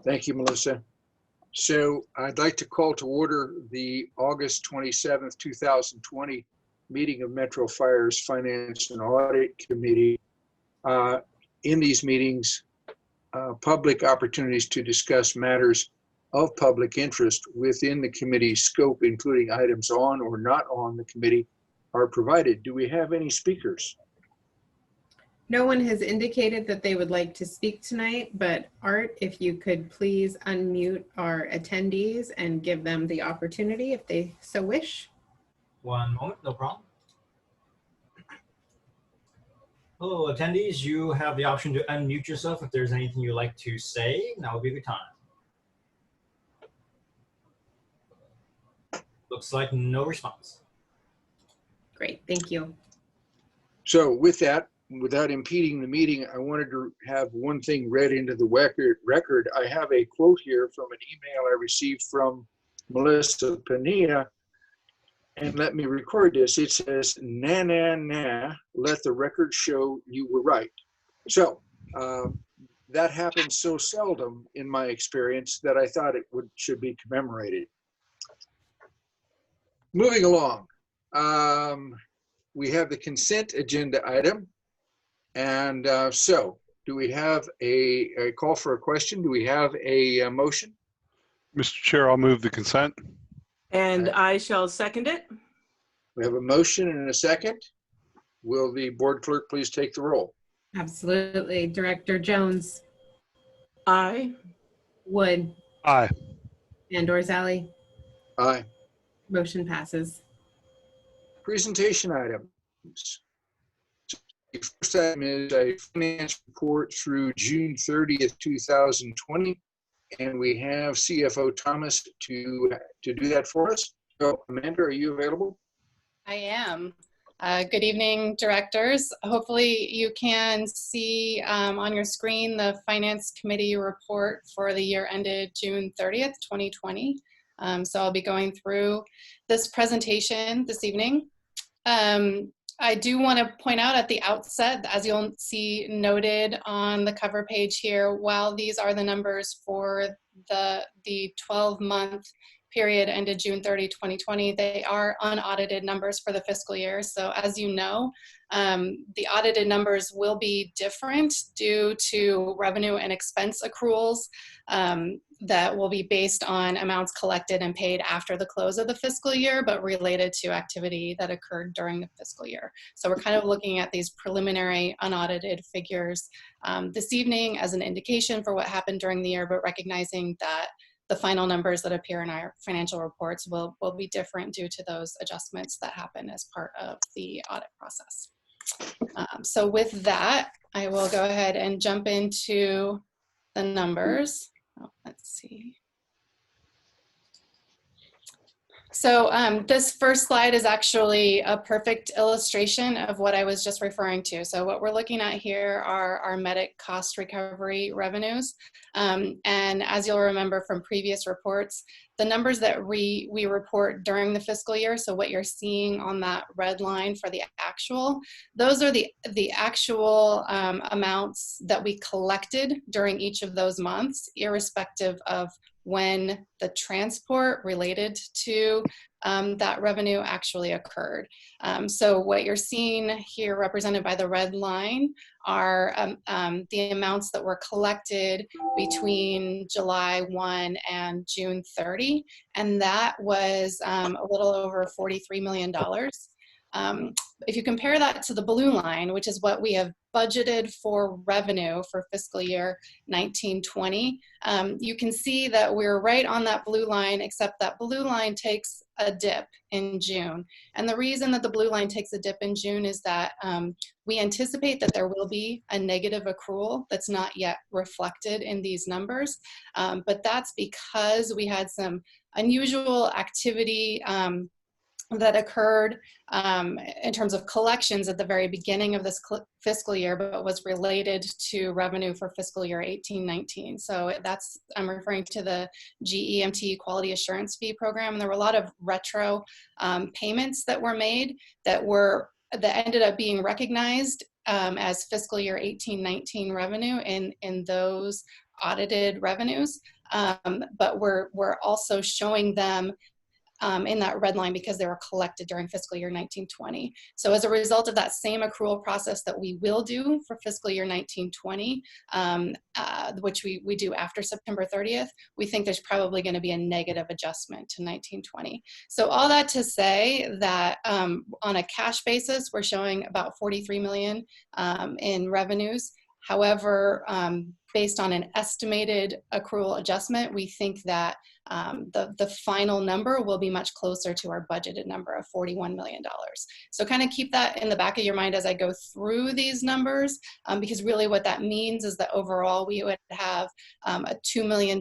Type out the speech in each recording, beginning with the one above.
Thank you, Melissa. So I'd like to call to order the August 27th, 2020 meeting of Metro Fire's Finance and Audit Committee. In these meetings, public opportunities to discuss matters of public interest within the committee's scope, including items on or not on the committee, are provided. Do we have any speakers? No one has indicated that they would like to speak tonight, but Art, if you could please unmute our attendees and give them the opportunity if they so wish. One moment, no problem. Hello, attendees. You have the option to unmute yourself if there's anything you'd like to say. Now would be the time. Looks like no response. Great, thank you. So with that, without impeding the meeting, I wanted to have one thing read into the record. I have a quote here from an email I received from Melissa Pania, and let me record this. It says, "Nah, nah, nah, let the record show you were right." So that happens so seldom in my experience that I thought it should be commemorated. Moving along, we have the consent agenda item. And so, do we have a call for a question? Do we have a motion? Mr. Chair, I'll move the consent. And I shall second it. We have a motion and a second. Will the board clerk please take the roll? Absolutely. Director Jones. Aye. Wood. Aye. And Orzali. Aye. Motion passes. Presentation items. The first item is a finance report through June 30th, 2020. And we have CFO Thomas to do that for us. So Amanda, are you available? I am. Good evening, directors. Hopefully you can see on your screen the Finance Committee report for the year ended June 30th, 2020. So I'll be going through this presentation this evening. I do want to point out at the outset, as you'll see noted on the cover page here, while these are the numbers for the 12-month period ended June 30, 2020, they are unaudited numbers for the fiscal year. So as you know, the audited numbers will be different due to revenue and expense accruals that will be based on amounts collected and paid after the close of the fiscal year, but related to activity that occurred during the fiscal year. So we're kind of looking at these preliminary unaudited figures this evening as an indication for what happened during the year, but recognizing that the final numbers that appear in our financial reports will be different due to those adjustments that happen as part of the audit process. So with that, I will go ahead and jump into the numbers. Oh, let's see. So this first slide is actually a perfect illustration of what I was just referring to. So what we're looking at here are our medic cost recovery revenues. And as you'll remember from previous reports, the numbers that we report during the fiscal year, so what you're seeing on that red line for the actual, those are the actual amounts that we collected during each of those months, irrespective of when the transport related to that revenue actually occurred. So what you're seeing here represented by the red line are the amounts that were collected between July 1 and June 30, and that was a little over $43 million. If you compare that to the blue line, which is what we have budgeted for revenue for fiscal year 1920, you can see that we're right on that blue line, except that blue line takes a dip in June. And the reason that the blue line takes a dip in June is that we anticipate that there will be a negative accrual that's not yet reflected in these numbers. But that's because we had some unusual activity that occurred in terms of collections at the very beginning of this fiscal year, but was related to revenue for fiscal year 18-19. So that's, I'm referring to the GEMT Quality Assurance Fee Program. And there were a lot of retro payments that were made that ended up being recognized as fiscal year 18-19 revenue in those audited revenues, but we're also showing them in that red line because they were collected during fiscal year 1920. So as a result of that same accrual process that we will do for fiscal year 1920, which we do after September 30th, we think there's probably going to be a negative adjustment to 1920. So all that to say that on a cash basis, we're showing about 43 million in revenues. However, based on an estimated accrual adjustment, we think that the final number will be much closer to our budgeted number of $41 million. So kind of keep that in the back of your mind as I go through these numbers, because really what that means is that overall we would have a $2 million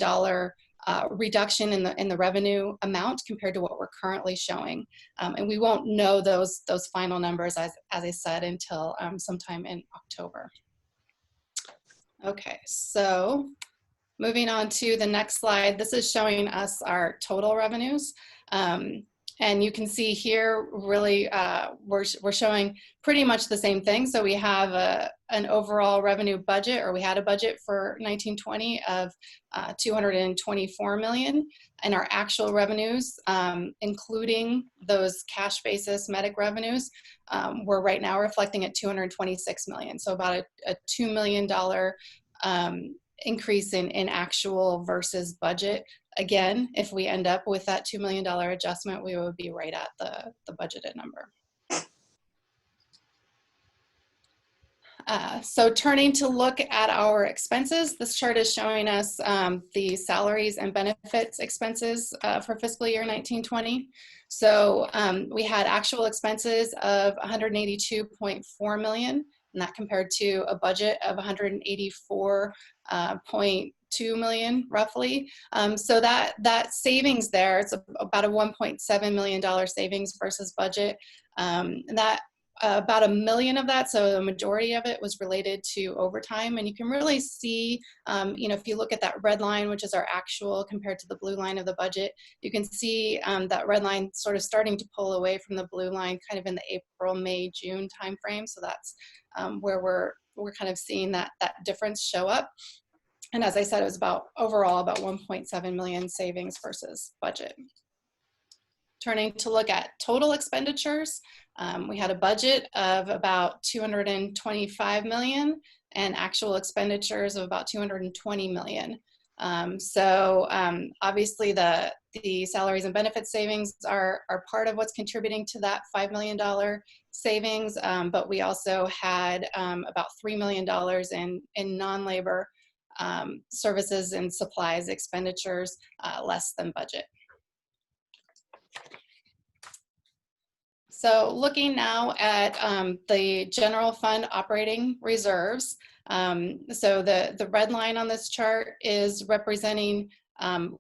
reduction in the revenue amount compared to what we're currently showing. And we won't know those final numbers, as I said, until sometime in October. Okay, so moving on to the next slide, this is showing us our total revenues. And you can see here, really, we're showing pretty much the same thing. So we have an overall revenue budget, or we had a budget for 1920 of 224 million. And our actual revenues, including those cash basis medic revenues, we're right now reflecting at 226 million. So about a $2 million increase in actual versus budget. Again, if we end up with that $2 million adjustment, we would be right at the budgeted number. So turning to look at our expenses, this chart is showing us the salaries and benefits expenses for fiscal year 1920. So we had actual expenses of 182.4 million, and that compared to a budget of 184.2 million roughly. So that savings there, it's about a $1.7 million savings versus budget. And that about $1 million of that, so the majority of it was related to overtime. And you can really see, if you look at that red line, which is our actual compared to the blue line of the budget, you can see that red line sort of starting to pull away from the blue line kind of in the April, May, June timeframe. So that's where we're kind of seeing that difference show up. And as I said, it was overall about 1.7 million savings versus budget. Turning to look at total expenditures, we had a budget of about 225 million and actual expenditures of about 220 million. Obviously the salaries and benefits savings are part of what's contributing to that $5 million savings, but we also had about $3 million in non-labor services and supplies expenditures less than budget. So looking now at the general fund operating reserves. So the red line on this chart is representing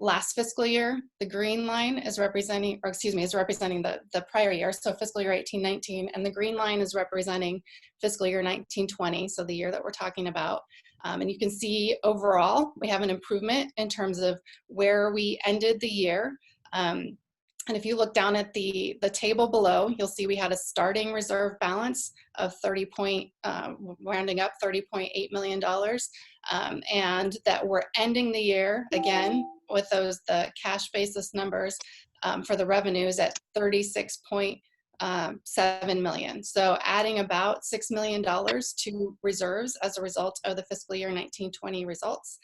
last fiscal year. The green line is representing, the prior year, so fiscal year 18-19, and the green line is representing fiscal year 19-20, so the year that we're talking about. And you can see overall, we have an improvement in terms of where we ended the year. And if you look down at the table below, you'll see we had a starting reserve balance of rounding up $30.8 million, and that we're ending the year again with the cash basis numbers for the revenues at 36.7 million. So adding about $6 million to reserves as a result of the fiscal year 1920 results.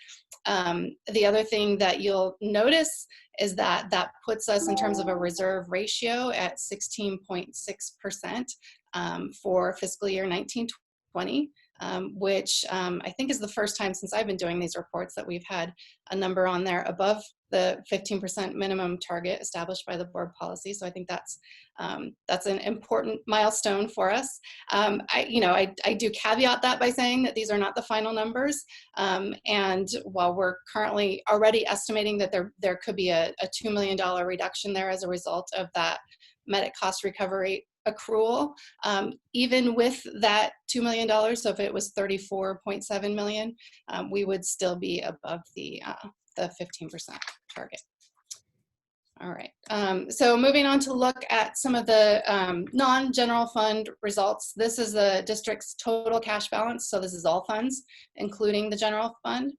The other thing that you'll notice is that puts us in terms of a reserve ratio at 16.6% for fiscal year 1920, which I think is the first time since I've been doing these reports that we've had a number on there above the 15% minimum target established by the board policy. So I think that's an important milestone for us. I do caveat that by saying that these are not the final numbers. And while we're currently already estimating that there could be a $2 million reduction there as a result of that medic cost recovery accrual, even with that $2 million, so if it was 34.7 million, we would still be above the 15% target. All right. So moving on to look at some of the non-general fund results. This is the district's total cash balance. So this is all funds, including the general fund.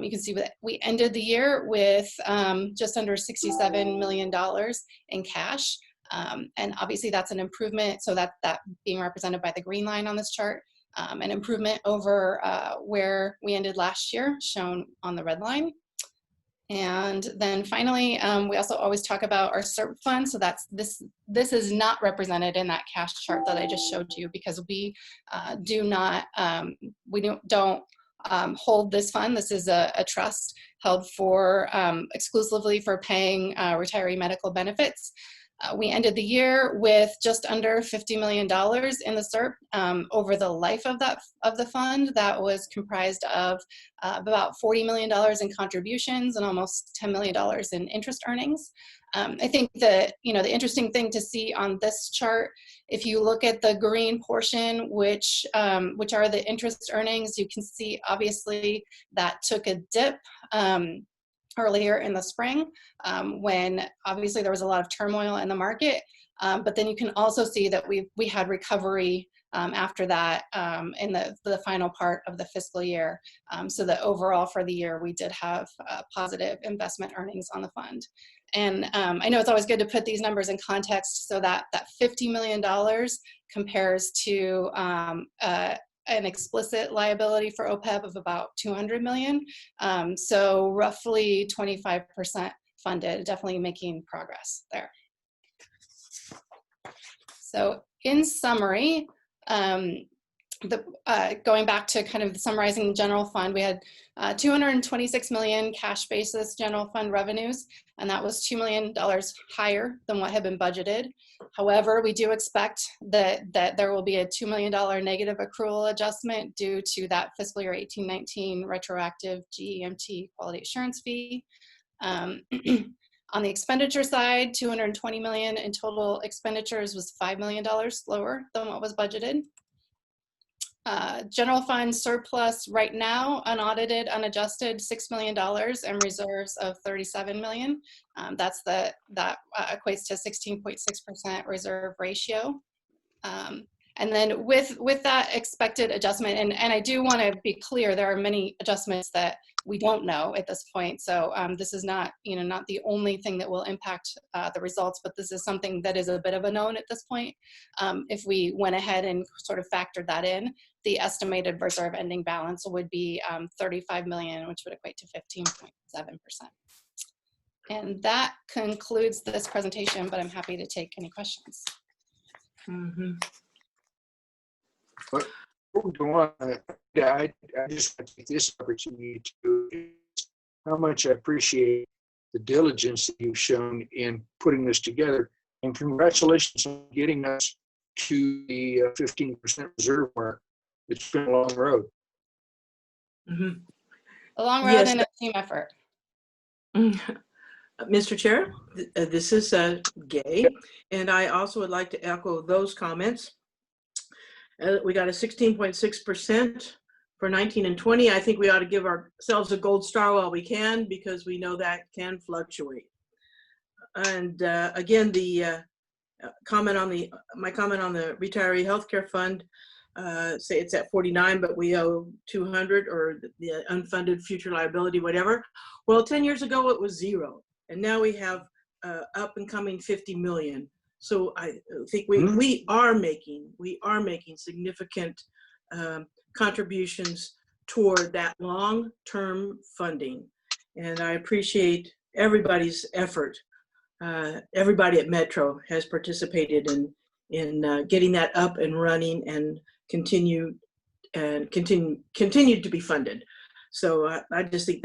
You can see that we ended the year with just under $67 million in cash. And obviously that's an improvement. So that being represented by the green line on this chart, an improvement over where we ended last year, shown on the red line. And then finally, we also always talk about our SERP fund. So that's this is not represented in that cash chart that I just showed you, because we don't hold this fund. This is a trust held for exclusively for paying retiree medical benefits. We ended the year with just under $50 million in the SERP. Over the life of the fund, that was comprised of about $40 million in contributions and almost $10 million in interest earnings. I think that the interesting thing to see on this chart, if you look at the green portion, which are the interest earnings, you can see obviously that took a dip earlier in the spring, when obviously there was a lot of turmoil in the market. But then you can also see that we had recovery after that in the final part of the fiscal year. So that overall for the year, we did have positive investment earnings on the fund. And I know it's always good to put these numbers in context, so that $50 million compares to an explicit liability for OPEB of about $200 million. So roughly 25% funded, definitely making progress there. So in summary, going back to kind of summarizing the general fund, we had 226 million cash basis general fund revenues, and that was $2 million higher than what had been budgeted. However, we do expect that there will be a $2 million negative accrual adjustment due to that fiscal year 18-19 retroactive GEMT quality assurance fee. On the expenditure side, 220 million in total expenditures was $5 million lower than what was budgeted. General fund surplus right now, unaudited, unadjusted, $6 million, and reserves of 37 million. That equates to 16.6% reserve ratio. And then with that expected adjustment, and I do want to be clear, there are many adjustments that we don't know at this point. So this is not, not the only thing that will impact the results, but this is something that is a bit of a known at this point. If we went ahead and sort of factored that in, the estimated reserve ending balance would be 35 million, which would equate to 15.7%. And that concludes this presentation, but I'm happy to take any questions. Mm-hmm. But before we go on, I just want to take this opportunity to how much I appreciate the diligence that you've shown in putting this together, and congratulations on getting us to the 15% reserve mark. It's been a long road. Mm-hmm. A long road, Yes, and a team effort. Mr. Chair, this is Gay, and I also would like to echo those comments. We got a 16.6% for 19 and 20. I think we ought to give ourselves a gold star while we can, because we know that can fluctuate. And again, the my comment on the retiree healthcare fund, say it's at 49, but we owe 200, or the unfunded future liability, whatever. Well, 10 years ago it was 0, and now we have up and coming 50 million. So I think we are making significant contributions toward that long-term funding, and I appreciate everybody's effort. Everybody at Metro has participated in getting that up and running, and continued to be funded. So I just think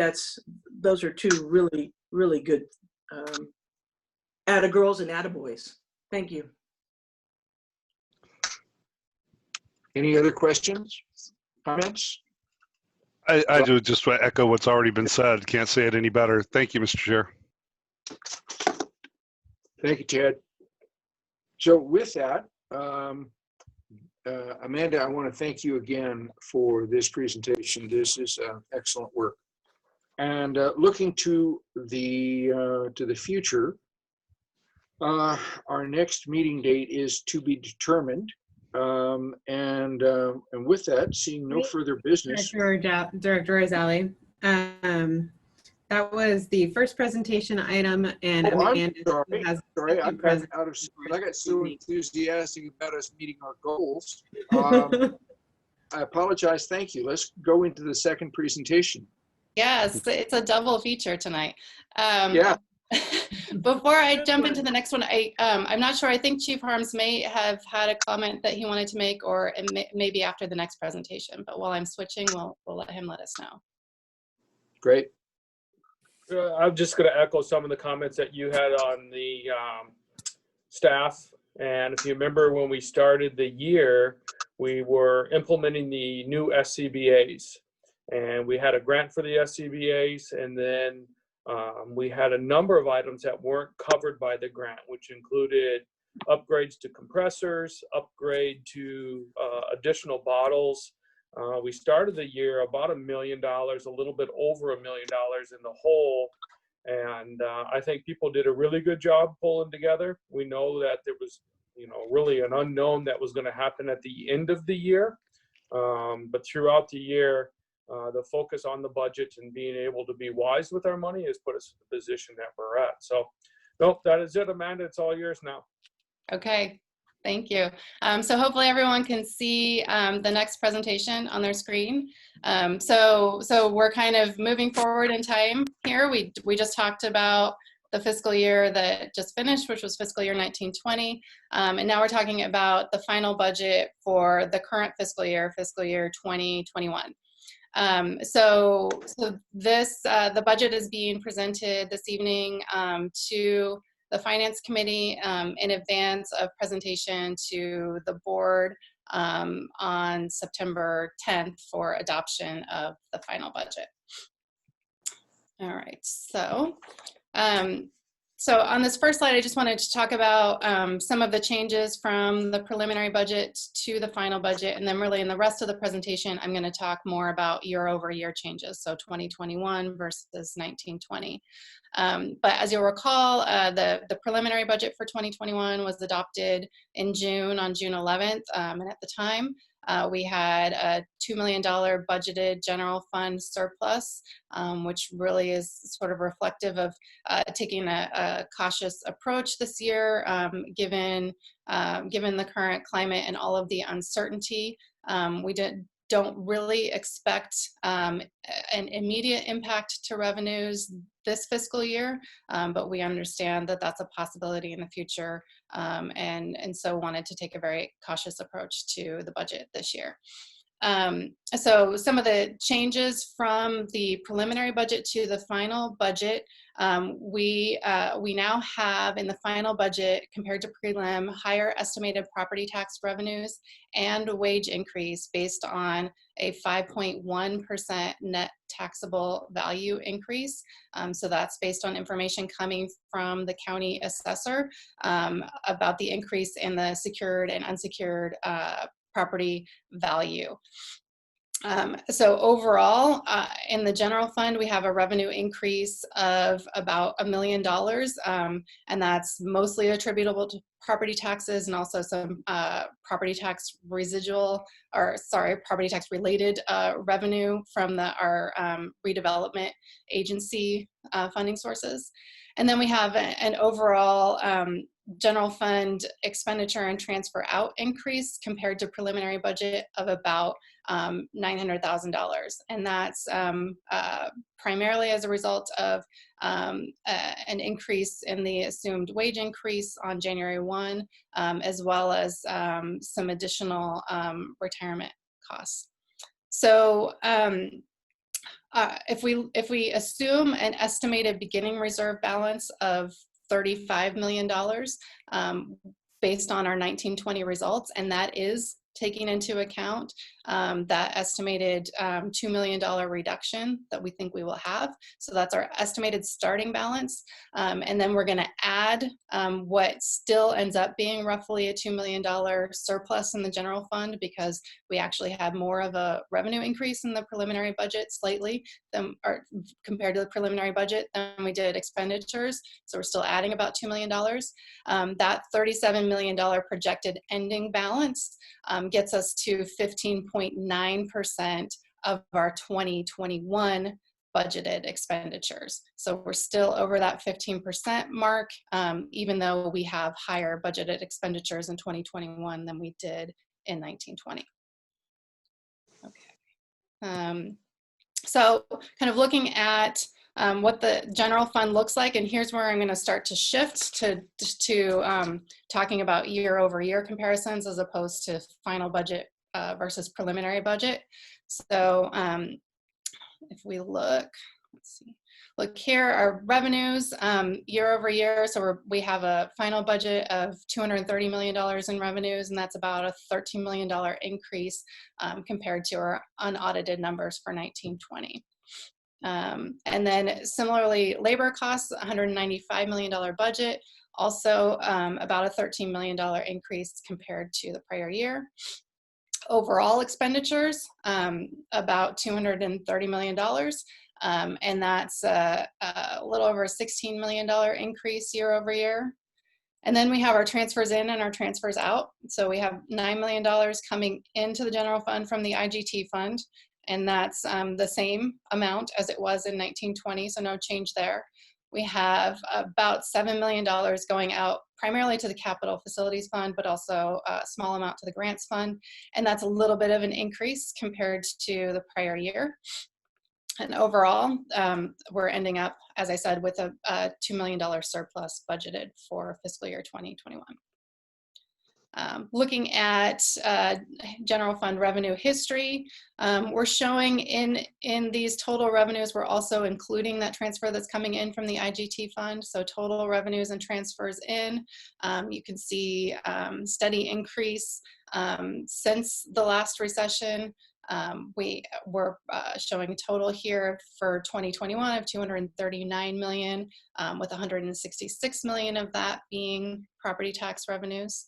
those are two really, really good atta-girls and atta-boys. Thank you. Any other questions, comments? I do just want to echo what's already been said. Can't say it any better. Thank you, Mr. Chair. Thank you, Ted. So with that, Amanda, I want to thank you again for this presentation. This is excellent work. And looking to the future, Our next meeting date is to be determined. And with that, seeing no further business. Director Rizali, that was the first presentation item, and Oh, I'm Amanda has sorry, I second got presentation I got so for enthusiastic about us meeting our goals. I apologize. Thank you. Let's go into the second presentation. Yes, it's a double feature tonight. Yeah. Before I jump into the next one, I'm not sure. I think Chief Harms may have had a comment that he wanted to make, or maybe after the next presentation. But while I'm switching, we'll let him let us know. Great. I'm just going to echo some of the comments that you had on the staff. And if you remember when we started the year, we were implementing the new SCBAs. And we had a grant for the SCBAs, and then we had a number of items that weren't covered by the grant, which included upgrades to compressors, upgrade to additional bottles. We started the year about $1 million, a little bit over $1 million in the hole. And I think people did a really good job pulling together. We know that there was, really an unknown that was going to happen at the end of the year. But throughout the year, the focus on the budget and being able to be wise with our money has put us in the position that we're at. So, nope, that is it, Amanda. It's all yours now. Okay, thank you. So hopefully everyone can see the next presentation on their screen. So we're kind of moving forward in time here. We just talked about the fiscal year that just finished, which was fiscal year 1920. And now we're talking about the final budget for the current fiscal year 2021. So this, the budget is being presented this evening to the Finance Committee in advance of presentation to the board on September 10th for adoption of the final budget. All right, so on this first slide, I just wanted to talk about some of the changes from the preliminary budget to the final budget, and then really in the rest of the presentation, I'm going to talk more about year-over-year changes, so 2021 versus 1920. But as you'll recall, the preliminary budget for 2021 was adopted in June, on June 11th, and at the time, we had a $2 million budgeted general fund surplus, which really is sort of reflective of taking a cautious approach this year, given the current climate and all of the uncertainty. We don't really expect an immediate impact to revenues this fiscal year, but we understand that that's a possibility in the future, and so wanted to take a very cautious approach to the budget this year. So some of the changes from the preliminary budget to the final budget, we now have in the final budget compared to prelim higher estimated property tax revenues and wage increase based on a 5.1% net taxable value increase. So that's based on information coming from the county assessor about the increase in the secured and unsecured property value. So overall, in the general fund, we have a revenue increase of about $1 million, and that's mostly attributable to property taxes and also some property tax related revenue from our redevelopment agency funding sources. And then we have an overall general fund expenditure and transfer out increase compared to preliminary budget of about $900,000. And that's primarily as a result of an increase in the assumed wage increase on January 1, as well as some additional retirement costs. So if we assume an estimated beginning reserve balance of $35 million based on our 1920 results, and that is taking into account that estimated $2 million reduction that we think we will have. So that's our estimated starting balance. And then we're going to add what still ends up being roughly a $2 million surplus in the general fund, because we actually had more of a revenue increase in the preliminary budget slightly than, or compared to the preliminary budget, than we did expenditures. So we're still adding about $2 million. That $37 million projected ending balance gets us to 15.9% of our 2021 budgeted expenditures. So we're still over that 15% mark, even though we have higher budgeted expenditures in 2021 than we did in 1920. Okay. So kind of looking at what the general fund looks like, and here's where I'm going to start to shift to talking about year-over-year comparisons as opposed to final budget versus preliminary budget. So if we look, let's see, look here, our revenues year-over-year. So we have a final budget of $230 million in revenues, and that's about a $13 million increase compared to our unaudited numbers for 1920. And then similarly, labor costs, $195 million budget, also about a $13 million increase compared to the prior year. Overall expenditures, about $230 million, and that's a little over a $16 million increase year over year. And then we have our transfers in and our transfers out. So we have $9 million coming into the general fund from the IGT fund, and that's the same amount as it was in 1920, so no change there. We have about $7 million going out primarily to the capital facilities fund, but also a small amount to the grants fund. And that's a little bit of an increase compared to the prior year. And overall, we're ending up, as I said, with a $2 million surplus budgeted for fiscal year 2021. Looking at general fund revenue history, we're showing in these total revenues, we're also including that transfer that's coming in from the IGT fund. So total revenues and transfers in, you can see steady increase since the last recession. We were showing a total here for 2021 of $239 million, with $166 million of that being property tax revenues.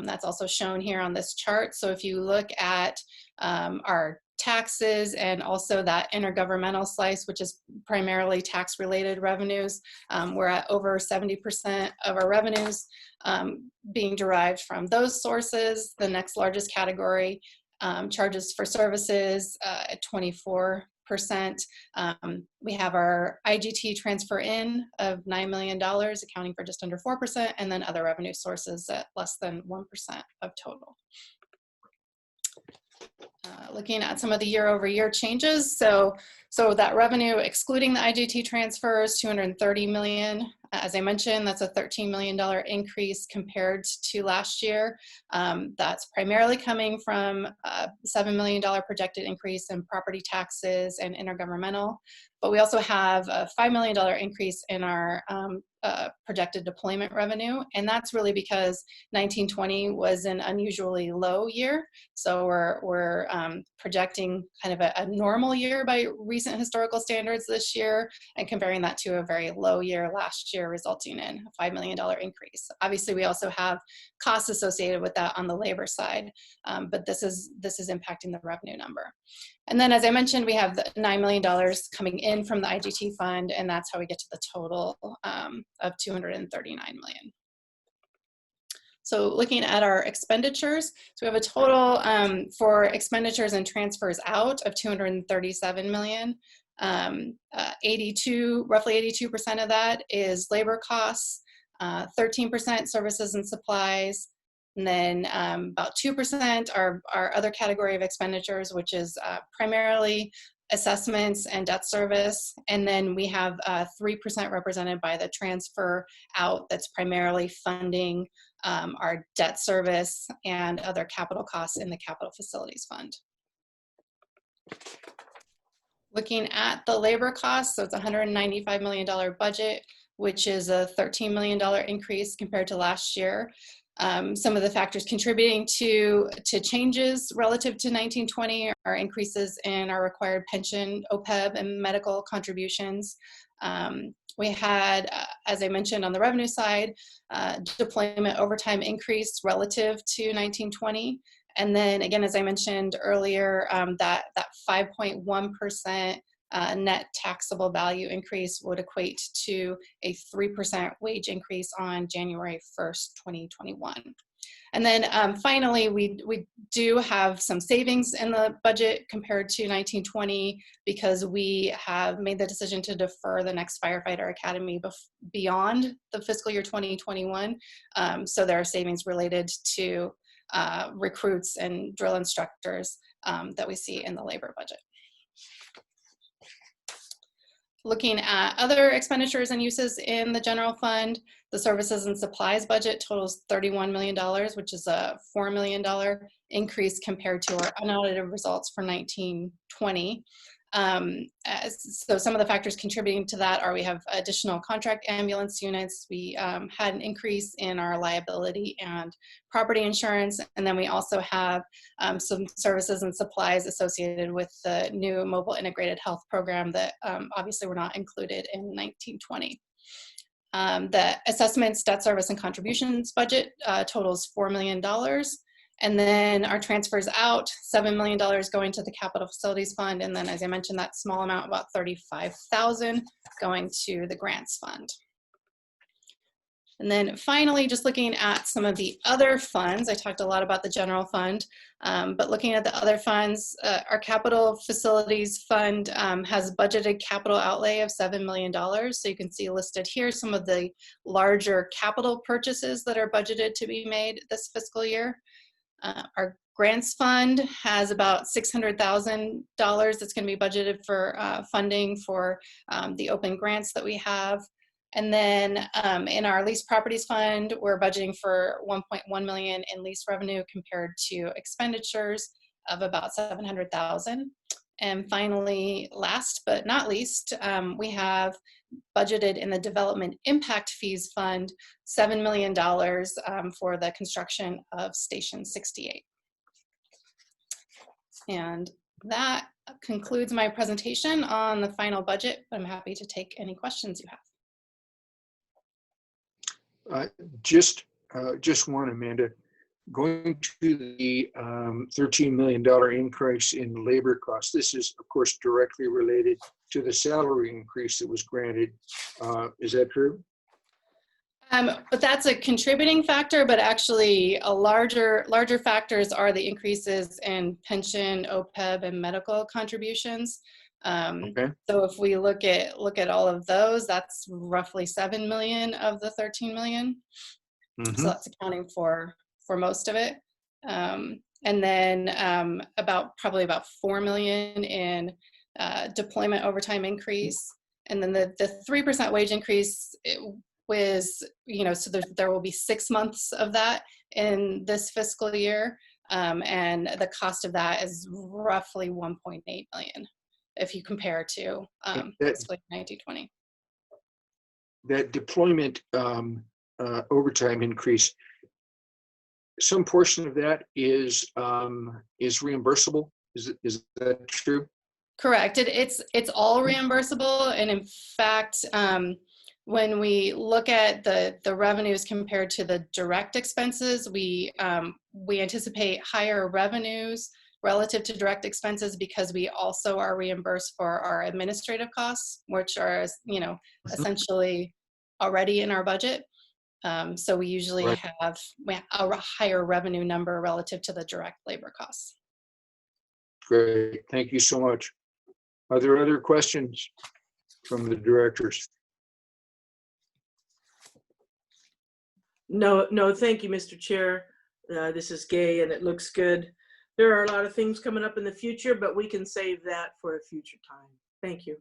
That's also shown here on this chart. So if you look at our taxes and also that intergovernmental slice, which is primarily tax-related revenues, we're at over 70% of our revenues being derived from those sources. The next largest category, charges for services, at 24%. We have our IGT transfer in of $9 million, accounting for just under 4%, and then other revenue sources at less than 1% of total. Looking at some of the year-over-year changes, so that revenue excluding the IGT transfers, $230 million. As I mentioned, that's a $13 million increase compared to last year. That's primarily coming from a $7 million projected increase in property taxes and intergovernmental. But we also have a $5 million increase in our projected deployment revenue. And that's really because 1920 was an unusually low year. So we're projecting kind of a normal year by recent historical standards this year, and comparing that to a very low year last year, resulting in a $5 million increase. Obviously, we also have costs associated with that on the labor side, but this is impacting the revenue number. And then, as I mentioned, we have the $9 million coming in from the IGT fund, and that's how we get to the total of $239 million. So looking at our expenditures, so we have a total for expenditures and transfers out of $237 million. Roughly 82% of that is labor costs, 13% services and supplies, and then about 2% are our other category of expenditures, which is primarily assessments and debt service. And then we have 3% represented by the transfer out that's primarily funding our debt service and other capital costs in the capital facilities fund. Looking at the labor costs, so it's a $195 million budget, which is a $13 million increase compared to last year. Some of the factors contributing to changes relative to 1920 are increases in our required pension, OPEB, and medical contributions. We had, as I mentioned on the revenue side, deployment overtime increase relative to 1920. And then again, as I mentioned earlier, that 5.1% net taxable value increase would equate to a 3% wage increase on January 1st, 2021. And then finally, we do have some savings in the budget compared to 1920 because we have made the decision to defer the next firefighter academy beyond the fiscal year 2021. So there are savings related to recruits and drill instructors that we see in the labor budget. Looking at other expenditures and uses in the general fund, the services and supplies budget totals $31 million, which is a $4 million increase compared to our unaudited results for 1920. So some of the factors contributing to that are we have additional contract ambulance units, we had an increase in our liability and property insurance, and then we also have some services and supplies associated with the new mobile integrated health program that obviously were not included in 1920. The assessments, debt service, and contributions budget totals $4 million. And then our transfers out, $7 million going to the capital facilities fund. And then, as I mentioned, that small amount, about $35,000 going to the grants fund. And then finally, just looking at some of the other funds, I talked a lot about the general fund, but looking at the other funds, our capital facilities fund has budgeted capital outlay of $7 million. So you can see listed here some of the larger capital purchases that are budgeted to be made this fiscal year. Our grants fund has about $600,000 that's going to be budgeted for funding for the open grants that we have. And then in our lease properties fund, we're budgeting for $1.1 million in lease revenue compared to expenditures of about $700,000. And finally, last but not least, we have budgeted in the development impact fees fund $7 million for the construction of Station 68. And that concludes my presentation on the final budget. I'm happy to take any questions you have. Just one, Amanda. Going to the $13 million increase in labor costs, this is, of course, directly related to the salary increase that was granted. Is that true? But that's a contributing factor, but actually a larger factors are the increases in pension, OPEB, and medical contributions. Okay. So if we look at all of those, that's roughly 7 million of the 13 million. Mm-hmm. So that's accounting for most of it. And then probably about 4 million in deployment overtime increase. And then the 3% wage increase was, so there will be 6 months of that in this fiscal year. And the cost of that is roughly 1.8 million if you compare to fiscal year 1920. That deployment overtime increase, some portion of that is reimbursable. Is that true? Correct. It's all reimbursable, and in fact, when we look at the revenues compared to the direct expenses, we anticipate higher revenues relative to direct expenses because we also are reimbursed for our administrative costs, which are essentially already in our budget. So we usually have a higher revenue number relative to the direct labor costs. Great, thank you so much. Are there other questions from the directors? No, thank you, Mr. Chair. This is Gay, and it looks good. There are a lot of things coming up in the future, but we can save that for a future time. Thank you.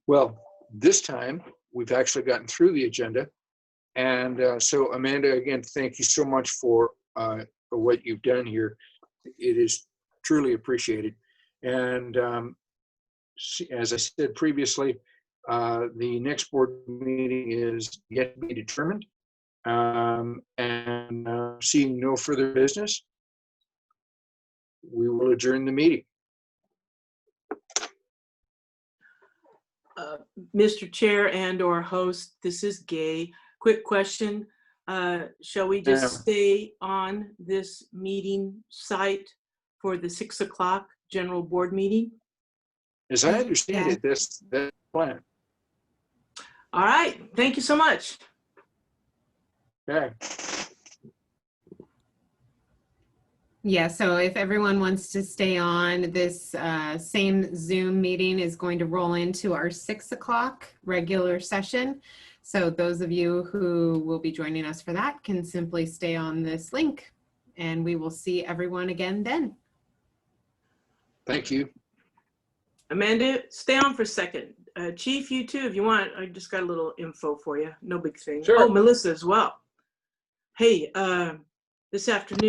Well, this time we've actually gotten through the agenda. And so Amanda, again, thank you so much for what you've done here. It is truly appreciated. And as I said previously, The next board meeting is yet to be determined. Seeing no further business, we will adjourn the meeting. Mr. Chair and/or host, this is Gay. Quick question. Shall we just Yeah. stay on this meeting site for the 6 o'clock general board meeting? As I understand Yeah. it, that's the plan. All right. Thank you so much. Okay. Yeah, so if everyone wants to stay on, this same Zoom meeting is going to roll into our 6 o'clock regular session. So those of you who will be joining us for that can simply stay on this link, and we will see everyone again then. Thank you. Amanda, stay on for a second. Chief, you too, if you want. I just got a little info for you. No big thing. Sure. Oh, Melissa as well. Hey, this afternoon,